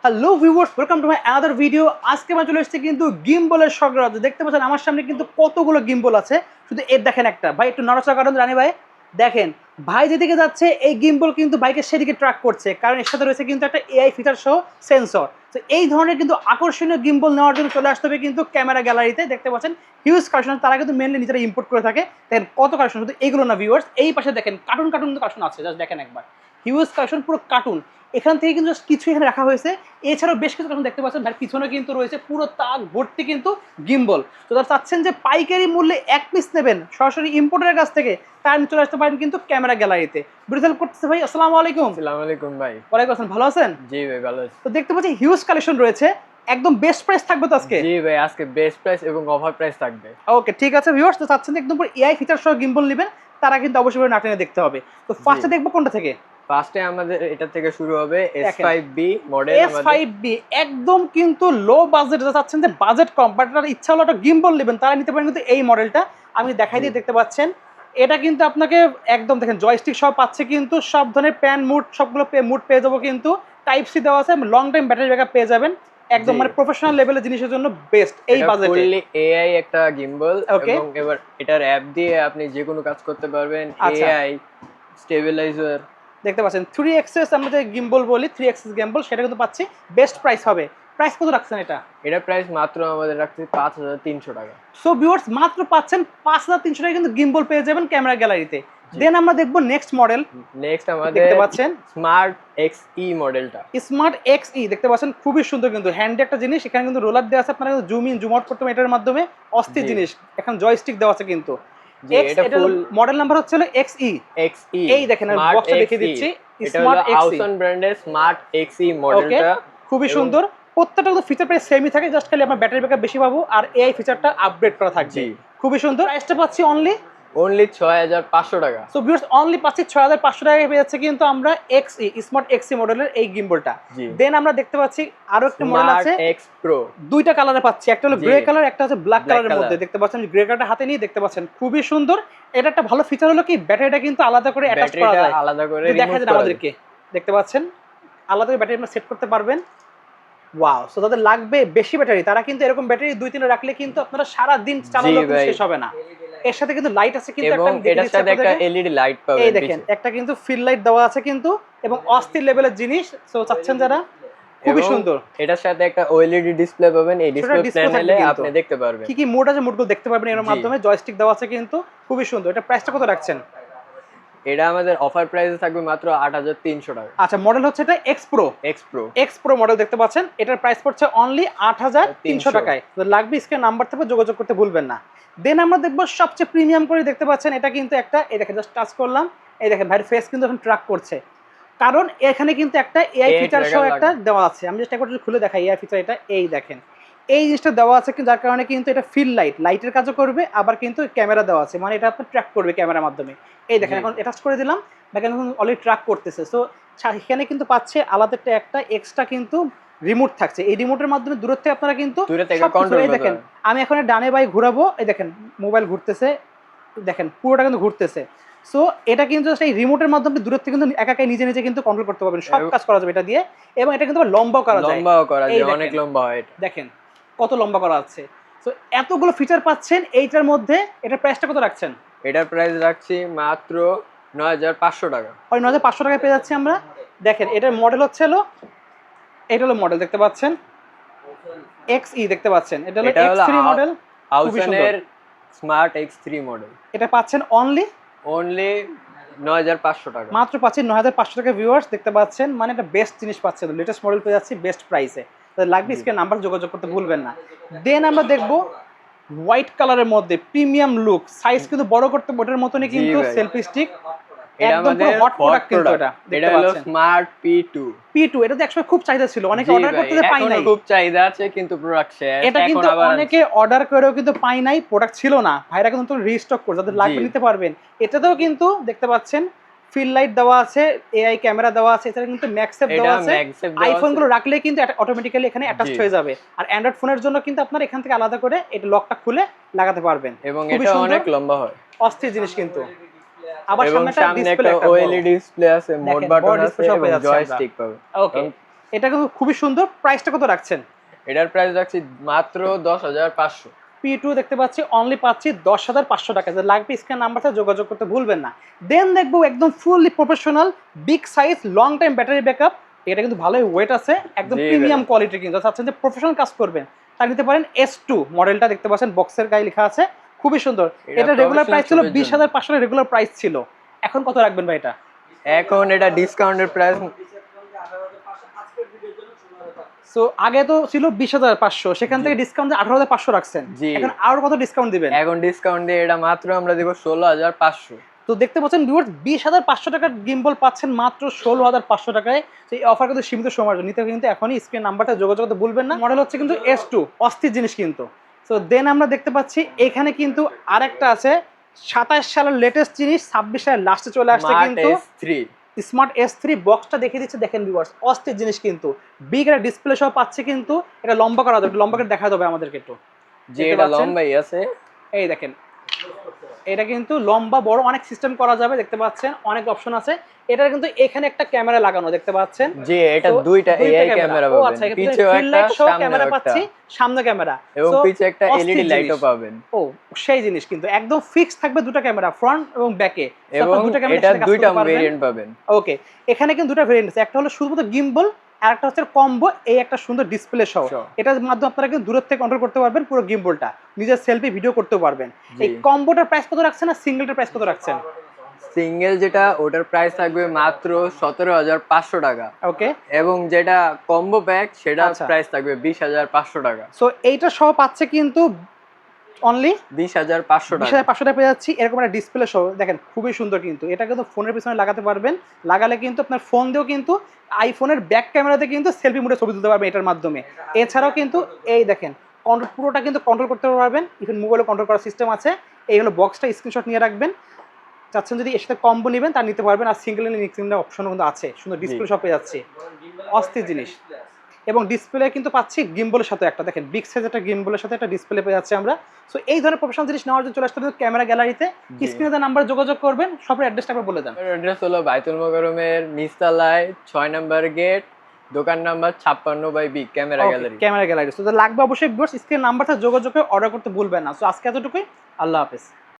Hello viewers, welcome to my another video. আজকে আমরা চলে এসেছি কিন্তু গিম্বলের স্বর্গরাজ্য। দেখতে পাচ্ছেন আমার সামনে কিন্তু কতগুলো গিম্বল আছে। শুধু এর দেখেন একটা, ভাই একটু নড়াচড়া করেন রানী ভাই। দেখেন ভাই যেদিকে যাচ্ছে এই গিম্বল কিন্তু বাইকে সেদিকে ট্র্যাক করছে, কারণ এর সাথে রয়েছে কিন্তু একটা এআই ফিচার সহ সেন্সর। তো এই ধরনের কিন্তু আকর্ষণীয় গিম্বল নেওয়ার জন্য চলে আসতে হবে কিন্তু ক্যামেরা গ্যালারিতে। দেখতে পাচ্ছেন হিউজ কালেকশন, তারা কিন্তু মেনলি নিজেরা ইম্পোর্ট করে থাকে। দেখেন কত কালেকশন, শুধু এগুলো না ভিউয়ার্স, এই পাশে দেখেন কার্টুন কার্টুন কালেকশন আছে, জাস্ট দেখেন একবার। হিউজ কালেকশন, পুরো কার্টুন। এখান থেকে কিন্তু জাস্ট কিছু এখানে রাখা হয়েছে। এছাড়াও বেশ কিছু কালেকশন দেখতে পাচ্ছেন, ভাই পিছনে কিন্তু রয়েছে পুরো তাক ভর্তি কিন্তু গিম্বল। তো তারা চাচ্ছেন যে পাইকারি মূল্যে এক পিস নেবেন সরাসরি ইম্পোর্টারের কাছ থেকে, তার চলে আসতে পারেন কিন্তু ক্যামেরা গ্যালারিতে। বিরুদ্ধ করতেছে ভাই, আসসালামু আলাইকুম। আসসালামু আলাইকুম ভাই। ওয়ালাইকুম আসসালাম, ভালো আছেন? জি ভাই, ভালো আছি। তো দেখতে পাচ্ছি হিউজ কালেকশন রয়েছে, একদম বেস্ট প্রাইস থাকবে তো আজকে? জি ভাই, আজকে বেস্ট প্রাইস এবং অফার প্রাইস থাকবে। ওকে ঠিক আছে ভিউয়ার্স, তো চাচ্ছেন যে একদম পুরো এআই ফিচার সহ গিম্বল নেবেন, তারা কিন্তু অবশ্যই না টেনে দেখতে হবে। তো ফার্স্টে দেখবো কোনটা থেকে? ফার্স্টে আমাদের এটা থেকে শুরু হবে দেখেন। S5B model. S5B একদম কিন্তু লো বাজেট, যারা চাচ্ছেন যে বাজেট কম বাট তার ইচ্ছা হলো একটা গিম্বল নেবেন, তারা নিতে পারেন কিন্তু এই মডেলটা। আমি দেখাই দিয়ে, দেখতে পাচ্ছেন এটা কিন্তু আপনাকে একদম দেখেন জয়স্টিক সব পাচ্ছে, কিন্তু সব ধরনের প্যান মুড সবগুলো মুড পেয়ে যাবো, কিন্তু টাইপ সি দেওয়া আছে, লং টাইম ব্যাটারি ব্যাকআপ পেয়ে যাবেন। একদম মানে প্রফেশনাল লেভেলের জিনিসের জন্য বেস্ট এই বাজেটে। ফুললি এআই একটা গিম্বল, ওকে। এবং এবার এটার অ্যাপ দিয়ে আপনি যে কোনো কাজ করতে পারবেন। আচ্ছা। এআই স্টেবিলাইজার দেখতে পাচ্ছেন 3 এক্সেস, আমরা যে গিম্বল বলি 3 এক্সেস গিম্বল, সেটা কিন্তু পাচ্ছি। বেস্ট প্রাইস হবে। প্রাইস কত রাখছেন এটা? এটা প্রাইস মাত্র আমাদের রাখছে 5300 টাকা। সো ভিউয়ার্স, মাত্র পাচ্ছেন 5300 টাকায় কিন্তু গিম্বল পেয়ে যাবেন ক্যামেরা গ্যালারিতে। দেন আমরা দেখবো নেক্সট মডেল। নেক্সট আমাদের দেখতে পাচ্ছেন স্মার্ট এক্সই মডেলটা। স্মার্ট এক্সই দেখতে পাচ্ছেন, খুবই সুন্দর কিন্তু হ্যান্ডে একটা জিনিস, এখানে কিন্তু রোলার দেওয়া আছে, আপনারা কিন্তু জুম ইন জুম আউট করতে পারেন এটার মাধ্যমে। অস্থির জি। জিনিস। এখন জয়স্টিক দেওয়া আছে কিন্তু। জি, এক্স, এটা এটা ফুল মডেল নাম্বার হচ্ছে হলো এক্সই। এক্সই এই দেখেন আমি স্মার্ট বক্সটা দেখিয়ে এক্সই। দিচ্ছি। এটা স্মার্ট হলো এক্সই, আউসন ব্র্যান্ডের স্মার্ট এক্সই ওকে, মডেলটা। খুবই এবং সুন্দর। প্রত্যেকটা কিন্তু ফিচার প্রাইস সেমই থাকে, জাস্ট খালি আমরা ব্যাটারি ব্যাকআপ বেশি পাবো আর এআই ফিচারটা আপগ্রেড করা থাকবে। জি। খুবই সুন্দর। প্রাইসটা পাচ্ছি অনলি অনলি 6500 টাকা। সো ভিউয়ার্স, অনলি পাচ্ছি 6500 টাকায় পেয়ে যাচ্ছে কিন্তু আমরা এক্সই স্মার্ট এক্সই মডেলের এই গিম্বলটা। জি। দেন আমরা দেখতে পাচ্ছি আরো একটা মডেল আছে, এক্স প্রো। দুইটা কালারে পাচ্ছি, একটা হলো জি। গ্রে কালার, একটা হচ্ছে ব্ল্যাক Black কালারের color। মধ্যে। দেখতে পাচ্ছেন গ্রে কালারটা হাতে নিয়ে দেখতে পাচ্ছেন, খুবই সুন্দর। এটা একটা ভালো ফিচার হলো কি, ব্যাটারিটা কিন্তু আলাদা করে অ্যাটাচ করা ব্যাটারিটা যায়। আলাদা করে একটু দেখা রিমুভ যায় করা আমাদেরকে, দেখতে পাচ্ছেন আলাদা করে ব্যাটারি আমরা সেট করতে পারবেন। ওয়াও, সো যাদের লাগবে বেশি ব্যাটারি, তারা কিন্তু এরকম ব্যাটারি 2-3 রাখলে কিন্তু আপনারা সারা দিন চালালেও কিন্তু ভাই। শেষ হবে না। এর সাথে কিন্তু লাইট আছে কিন্তু, এবং একটা আমি দেখিয়ে এটার দিচ্ছি সাথে একটা আপনাদেরকে। এলইডি লাইট পাবেন এই দেখেন পিছে। একটা কিন্তু ফিল লাইট দেওয়া আছে কিন্তু, এবং অস্থির লেভেলের জিনিস। সো চাচ্ছেন যারা, খুবই এবং সুন্দর। এটার সাথে একটা ওএলইডি ডিসপ্লে পাবেন। এই ছোট ডিসপ্লে ডিসপ্লে থাকবে প্যানেলে কিন্তু, আপনি দেখতে পারবেন কি কি মোড আছে মোডগুলো দেখতে পারবেন এর জি। মাধ্যমে। জয়স্টিক দেওয়া আছে কিন্তু, খুবই সুন্দর। এটা প্রাইসটা কত রাখছেন? এটা আমাদের অফার প্রাইসে থাকবে মাত্র 8300 টাকা। আচ্ছা, মডেল হচ্ছে এটা x pro. X pro. X pro model দেখতে পাচ্ছেন, এটার প্রাইস পড়ছে অনলি 8300 টাকায়। তো লাগবে স্ক্রিন নাম্বার থেকে যোগাযোগ করতে ভুলবেন না। দেন আমরা দেখবো সবচেয়ে প্রিমিয়াম করে, দেখতে পাচ্ছেন এটা কিন্তু একটা, এই দেখেন জাস্ট টাচ করলাম, এই দেখেন ভাইয়ের ফেস কিন্তু এখন ট্র্যাক করছে, কারণ এখানে কিন্তু একটা এআই AI ফিচার tracker সহ একটা দেওয়া আছে। আমি জাস্ট একবার খুলে দেখাই এআই ফিচার এটা। এই দেখেন এই জিনিসটা দেওয়া আছে, যার কারণে কিন্তু এটা ফিল লাইট লাইটের কাজও করবে, আবার কিন্তু ক্যামেরা দেওয়া আছে, মানে এটা আপনার ট্র্যাক করবে ক্যামেরার মাধ্যমে। এই দেখেন জি। এখন অ্যাটাচ করে দিলাম, দেখেন এখন অলরেডি ট্র্যাক করতেছে। সো এখানে কিন্তু পাচ্ছে আলাদা একটা এক্সট্রা কিন্তু রিমোট থাকছে। এই রিমোটের মাধ্যমে দূর থেকে আপনারা কিন্তু দূরে থেকে সবকিছু, কন্ট্রোল এই করতে দেখেন পারবেন। আমি এখন ডানে বাই ঘুরাবো, এই দেখেন মোবাইল ঘুরতেছে, দেখেন পুরোটা কিন্তু ঘুরতেছে। সো এটা কিন্তু এই রিমোটের মাধ্যমে দূরের থেকে কিন্তু একা একাই নিজে নিজে কিন্তু কন্ট্রোল করতে পারবেন, সব কাজ করা যাবে এটা দিয়ে। এবং এটা কিন্তু লম্বাও করা যায়, লম্বাও করা এই যায়, দেখেন। অনেক লম্বা হয় এটা। দেখেন কত লম্বা করা আছে। সো এতগুলো ফিচার পাচ্ছেন এইটার মধ্যে। এটার প্রাইসটা কত রাখছেন? এটার প্রাইস রাখছি মাত্র 9500 টাকা। ওই 9500 টাকায় পেয়ে যাচ্ছি আমরা। দেখেন এটার মডেল হচ্ছে হলো, এটা হলো মডেল দেখতে পাচ্ছেন এক্সই, দেখতে পাচ্ছেন এটা হলো X3 মডেল। খুবই সুন্দর। আউসনের স্মার্ট X3 মডেল। এটা পাচ্ছেন অনলি অনলি 9500 টাকা। মাত্র পাচ্ছেন 9500 টাকা ভিউয়ার্স, দেখতে পাচ্ছেন মানে এটা বেস্ট জিনিস পাচ্ছেন, লেটেস্ট মডেল পেয়ে যাচ্ছি বেস্ট প্রাইসে। তাহলে লাগবে স্ক্রিন নাম্বার যোগাযোগ করতে ভুলবেন না। দেন আমরা দেখবো হোয়াইট কালারের মধ্যে প্রিমিয়াম লুক, সাইজ কিন্তু বড় করতে ওটার মতনই কিন্তু ভাই। সেলফি স্টিক, এটা একদম পুরো আমাদের হট প্রোডাক্ট কিন্তু এটা। এটা দেখতে হলো পাচ্ছেন স্মার্ট P2। P2, এটা তো একসময় খুব চাহিদা ছিল, অনেকে জি অর্ডার ভাই, করতে পাই এখনো নাই। খুব চাহিদা আছে কিন্তু প্রোডাক্ট শেষ। এটা এখন কিন্তু আবার অনেকে অর্ডার করেও কিন্তু পাই নাই, প্রোডাক্ট ছিল না, ভাইরা কিন্তু রিস্টক করে, যাদের লাগবে জি। নিতে পারবেন। এটাতেও কিন্তু দেখতে পাচ্ছেন ফিল লাইট দেওয়া আছে, এআই ক্যামেরা দেওয়া আছে, এছাড়া কিন্তু ম্যাক্সেপ এটা দেওয়া আছে। ম্যাগসেপ দেওয়া আইফোন আছে। গুলো রাখলে কিন্তু অটোমেটিক্যালি এখানে অ্যাটাচড জি। হয়ে যাবে। আর অ্যান্ড্রয়েড ফোনের জন্য কিন্তু আপনার এখান থেকে আলাদা করে এটা লকটা খুলে লাগাতে পারবেন। এবং খুবই এটা সুন্দর, অনেক লম্বা হয়। অস্থির জিনিস কিন্তু। আবার এবং সামনে একটা সামনে ডিসপ্লে, একটা ওএলইডি ডিসপ্লে আছে, মোড দেখেন, বাটন বড় আছে display সহ এবং পেয়ে যাচ্ছে জয়স্টিক পাবে। ওকে। এটা কিন্তু খুবই সুন্দর। প্রাইসটা কত রাখছেন? এটার প্রাইস রাখছি মাত্র 10,500। P2 দেখতে পাচ্ছি অনলি পাচ্ছি 10,500 টাকা। যে লাগবে স্ক্রিন নাম্বারটা যোগাযোগ করতে ভুলবেন না। দেন দেখবো একদম fully professional big size long time battery backup. এটা কিন্তু ভালোই ওয়েট আছে, একদম জি প্রিমিয়াম ভাই। কোয়ালিটি কিন্তু চাচ্ছেন যে প্রফেশনাল কাজ করবেন তা নিতে পারেন। S2 মডেলটা দেখতে পাচ্ছেন বক্সের গায়ে লেখা আছে, খুবই সুন্দর। এটা রেগুলার professional প্রাইস ছিল shop এর জন্য। 20,500 রেগুলার প্রাইস ছিল। এখন কত রাখবেন ভাই এটা? এখন এটা ডিসকাউন্টের প্রাইস। সো আগে তো ছিল 20,500, সেখান থেকে ডিসকাউন্ট 18,500 রাখছেন। জি। এখন আরো কত ডিসকাউন্ট দিবেন? এখন ডিসকাউন্ট দিয়ে এটা মাত্র আমরা দেব 16,500। তো দেখতে পাচ্ছেন ভিউয়ার্স 20,500 টাকার গিম্বল পাচ্ছেন মাত্র 16,500 টাকায়। সেই অফার কিন্তু সীমিত সময়ের জন্য, নিতে কিন্তু এখনই স্ক্রিন নাম্বারটা যোগাযোগ করতে ভুলবেন না। মডেল হচ্ছে কিন্তু S2, অস্থির জিনিস কিন্তু। সো দেন আমরা দেখতে পাচ্ছি এখানে কিন্তু আরেকটা আছে 27 সালের লেটেস্ট জিনিস, 26 সালের লাস্টে চলে আসছে স্মার্ট কিন্তু S3। স্মার্ট S3 বক্সটা দেখিয়ে দিচ্ছে, দেখেন ভিউয়ার্স অস্থির জিনিস কিন্তু। বিগ একটা ডিসপ্লে সহ পাচ্ছে কিন্তু। এটা লম্বা করা যাবে, লম্বা করে দেখা যাবে আমাদেরকে একটু। যে দেখতে এটা পাচ্ছেন? লম্বাই আছে। এই দেখেন, এটা কিন্তু লম্বা বড় অনেক সিস্টেম করা যাবে, দেখতে পাচ্ছেন অনেক অপশন আছে। এটার কিন্তু এখানে একটা ক্যামেরা লাগানো দেখতে পাচ্ছেন। যে এটা তো দুইটা AI ক্যামেরা ও পাবেন, আচ্ছা, এখানে পিছেও ফিল একটা লাইট সহ সামনেও ক্যামেরা একটা, পাচ্ছি, সামনে ক্যামেরা এবং So, পিছে একটা অস্থির LED লাইটও জিনিস। পাবেন। ও সেই জিনিস কিন্তু একদম ফিক্স থাকবে, দুটো ক্যামেরা ফ্রন্ট এবং ব্যাকে, এবং এটা দুইটা ভেরিয়েন্ট পাবেন। ওকে, এখানে কিন্তু দুটো ভেরিয়েন্ট আছে, একটা হলো শুধুমাত্র গিম্বল আর একটা হচ্ছে কম্বো, এই একটা সুন্দর ডিসপ্লে সহ। সহ। এটার মাধ্যমে আপনারা কিন্তু দূর থেকে কন্ট্রোল করতে পারবেন পুরো গিম্বলটা, নিজের সেলফি ভিডিও করতে পারবেন। এই জি। কম্বোটার প্রাইস কত রাখছেন আর সিঙ্গেলটার প্রাইস কত রাখছেন? সিঙ্গেল যেটা ওটার প্রাইস থাকবে মাত্র 17,500 টাকা, ওকে, এবং যেটা কম্বো প্যাক সেটা আচ্ছা। প্রাইস থাকবে 20,500 টাকা। সো এইটা সহ পাচ্ছে কিন্তু অনলি 20,500 টাকা। 20,500 টাকা পেয়ে যাচ্ছি। এরকম একটা ডিসপ্লে সহ দেখেন খুবই সুন্দর কিন্তু। এটা কিন্তু ফোনের পিছনে লাগাতে পারবেন, লাগালে কিন্তু আপনার ফোন দিয়েও কিন্তু আইফোনের ব্যাক ক্যামেরাতে কিন্তু সেলফি মোডে ছবি তুলতে পারবেন এটার মাধ্যমে। এছাড়াও কিন্তু এই দেখেন কন্ট্রোল, পুরোটা কিন্তু কন্ট্রোল করতে পারবেন, ইভেন মোবাইলে কন্ট্রোল করার সিস্টেম আছে। এই হলো বক্সটা, স্ক্রিনশট নিয়ে রাখবেন। চাচ্ছেন যদি এর সাথে কম্বো নেবেন তা নিতে পারবেন, আর সিঙ্গেল নিলে অপশনও কিন্তু আছে। সুন্দর ডিসপ্লে সহ পেয়ে যাচ্ছে, অস্থির জিনিস। এবং ডিসপ্লে কিন্তু পাচ্ছি গিম্বলের সাথে একটা, দেখেন বিগ সাইজ একটা গিম্বলের সাথে একটা ডিসপ্লে পেয়ে যাচ্ছে আমরা। সো এই ধরনের প্রফেশনাল জিনিস নেওয়ার জন্য চলে আসতে হবে ক্যামেরা গ্যালারিতে। জি। স্ক্রিনে নাম্বার যোগাযোগ করবেন, সবের অ্যাড্রেসটা একবার বলে দেন। অ্যাড্রেস হলো বাইতুল মোকাররমের নিচতলায় 6 নাম্বার গেট, দোকান number 56/B, camera gallery. Camera gallery. So লাগবে অবশ্যই ভিউয়ার্স, স্ক্রিনে নাম্বারটা যোগাযোগ করে অর্ডার করতে ভুলবেন না। সো আজকে এতটুকুই, আল্লাহ হাফেজ।